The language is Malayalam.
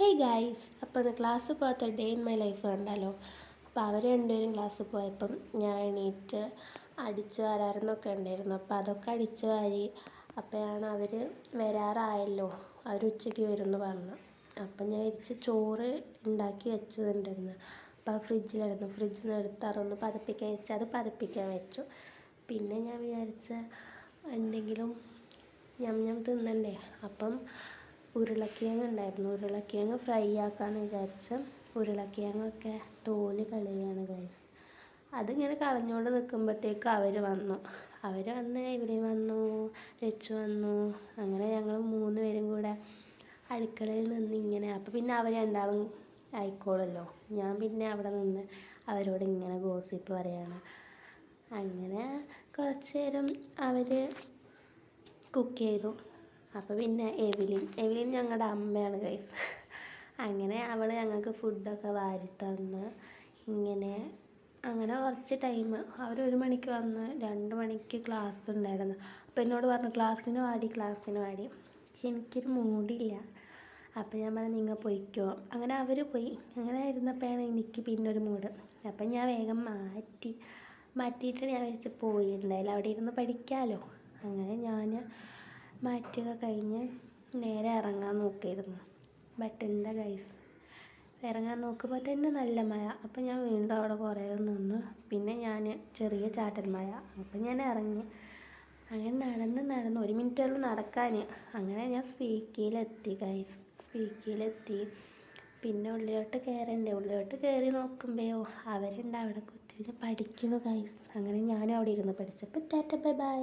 ഹേയ് ഗായ്സ്, അപ്പോൾ ഇന്ന് ക്ലാസ്സിൽ പോകാത്ത ഡേ ഇൻ മൈ ലൈഫ് കണ്ടല്ലോ. അപ്പോൾ അവർ രണ്ടുപേരും ക്ലാസ്സിൽ പോയപ്പം ഞാൻ എണീറ്റ് അടിച്ചു വാരാറുന്നൊക്കെ ഉണ്ടായിരുന്നു. അപ്പോൾ അതൊക്കെ അടിച്ചു വാരി. അപ്പോഴാണ് അവർ വരാറായല്ലോ, അവർ ഉച്ചയ്ക്ക് വരുമെന്ന് പറഞ്ഞു. അപ്പം ഞാൻ വിചാരിച്ച് ചോറ് ഉണ്ടാക്കി വെച്ചതുണ്ടായിരുന്നു. അപ്പോൾ ആ ഫ്രിഡ്ജിൽ നിന്ന് എടുത്ത് അതൊന്ന് പതപ്പിക്കാൻ വെച്ച് അത് പതപ്പിക്കാൻ വെച്ചു. പിന്നെ ഞാൻ വിചാരിച്ച എന്തെങ്കിലും ഞം തിന്നണ്ടേ. അപ്പം ഉരുളക്കിഴങ്ങ് ഉണ്ടായിരുന്നു, ഉരുളക്കിഴങ്ങ് ഫ്രൈ ആക്കാമെന്ന് വിചാരിച്ച് ഉരുളക്കിഴങ്ങൊക്കെ തോല് കളയുകയാണ് ഗൈസ്. അതിങ്ങനെ കളഞ്ഞുകൊണ്ട് നിൽക്കുമ്പോഴത്തേക്കും അവർ വന്ന് ഇവരെയും വന്നു, രച്ചു വന്നു. അങ്ങനെ ഞങ്ങൾ 3 പേരും കൂടെ അടുക്കളയിൽ നിന്ന് ഇങ്ങനെ. അപ്പോൾ പിന്നെ അവർ രണ്ടാളും ആയിക്കോളല്ലോ. ഞാൻ പിന്നെ അവിടെ നിന്ന് അവരോട് ഇങ്ങനെ ഗോസിപ്പ് പറയാണ്. അങ്ങനെ കുറച്ച് നേരം അവർ കുക്ക് ചെയ്തു. അപ്പോൾ പിന്നെ എവ്ലിൻ ഞങ്ങളുടെ അമ്മയാണ് ഗൈസ്. അങ്ങനെ അവൾ ഞങ്ങൾക്ക് ഫുഡൊക്കെ വാരി തന്ന്. അങ്ങനെ കുറച്ച് ടൈം അവർ 1 മണിക്ക് വന്ന് 2 മണിക്ക് ക്ലാസ് ഉണ്ടായിരുന്നു. അപ്പോൾ എന്നോട് പറഞ്ഞു ക്ലാസ്സിന് വാടി. പക്ഷെ എനിക്കൊരു മൂഡില്ല. അപ്പോൾ ഞാൻ പറഞ്ഞു നിങ്ങൾ പോയിക്കോ. അങ്ങനെ അവർ പോയി. അങ്ങനെ ഇരുന്നപ്പോഴാണ് എനിക്ക് പിന്നെ ഒരു മൂഡ്. അപ്പം ഞാൻ വേഗം മാറ്റിയിട്ട് ഞാൻ വിചാരിച്ച് പോയി, എന്തായാലും അവിടെ ഇരുന്ന് പഠിക്കാമല്ലോ. അങ്ങനെ ഞാൻ മാറ്റിയൊക്കെ കഴിഞ്ഞ് നേരെ ഇറങ്ങാൻ നോക്കിയിരുന്നു. ബട്ട് എന്താ ഗൈസ്, ഇറങ്ങാൻ നോക്കുമ്പോൾ തന്നെ നല്ല മഴ. അപ്പം ഞാൻ വീണ്ടും അവിടെ കുറേ നിന്നു. പിന്നെ ഞാൻ ചെറിയ ചാറ്റൽ മഴ. അപ്പം ഞാൻ ഇറങ്ങി. അങ്ങനെ നടന്ന് 1 മിനിറ്റുള്ളൂ നടക്കാൻ. അങ്ങനെ ഞാൻ സ്പീക്കിയിലെത്തി ഗൈസ്. പിന്നെ ഉള്ളിലോട്ട് കയറി നോക്കുമ്പോഴോ അവരുണ്ട് അവിടെ കുത്തിരുന്ന് പഠിക്കുന്നു ഗൈസ്. അങ്ങനെ ഞാനും അവിടെ ഇരുന്ന് പഠിച്ചപ്പോൾ ടാറ്റ ബൈ ബൈ.